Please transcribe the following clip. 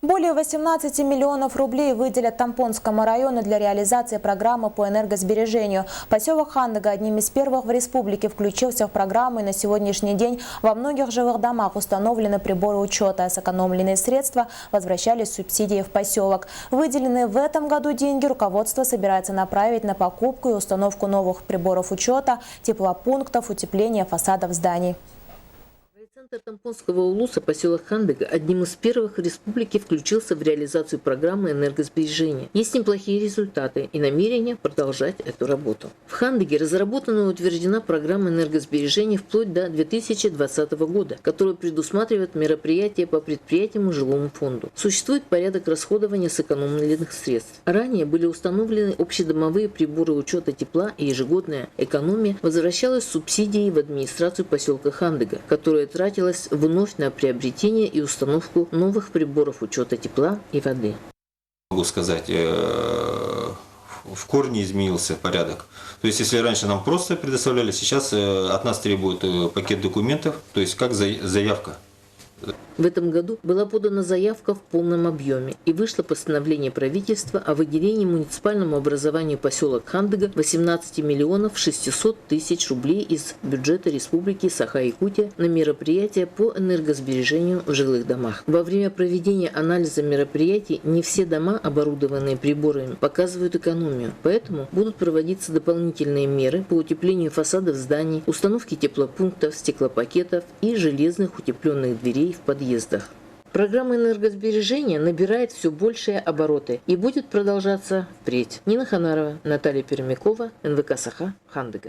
Более 18 миллионов рублей выделят Тампонскому району для реализации программы по энергосбережению. Поселок Хандыга одним из первых в республике включился в программу, и на сегодняшний день во многих жилых домах установлены приборы учета, а сэкономленные средства возвращались субсидии в поселок. Выделенные в этом году деньги руководство собирается направить на покупку и установку новых приборов учета, теплопунктов, утепление фасадов зданий. Центр Тампонского улуса, поселок Хандыга, одним из первых в республике включился в реализацию программы энергосбережения. Есть неплохие результаты и намерение продолжать эту работу. В Хандыге разработана и утверждена программа энергосбережения вплоть до 2020 года, которая предусматривает мероприятия по предприятиям и жилому фонду. Существует порядок расходования сэкономленных средств. Ранее были установлены общедомовые приборы учета тепла, и ежегодная экономия возвращалась с субсидией в администрацию поселка Хандыга, которая тратилась вновь на приобретение и установку новых приборов учета тепла и воды. Могу сказать, в корне изменился порядок. То есть, если раньше нам просто предоставляли, сейчас от нас требуют пакет документов, то есть как заявка. В этом году была подана заявка в полном объеме, и вышло постановление правительства о выделении муниципальному образованию поселок Хандыга 18 миллионов 600 тысяч рублей из бюджета Республики Саха-Якутия на мероприятия по энергосбережению в жилых домах. Во время проведения анализа мероприятий не все дома, оборудованные приборами, показывают экономию, поэтому будут проводиться дополнительные меры по утеплению фасадов зданий, установке теплопунктов, стеклопакетов и железных утепленных дверей в подъездах. Программа энергосбережения набирает все большие обороты и будет продолжаться впредь. Нина Ханарова, Наталья Пермякова, НВК Саха, Хандыга.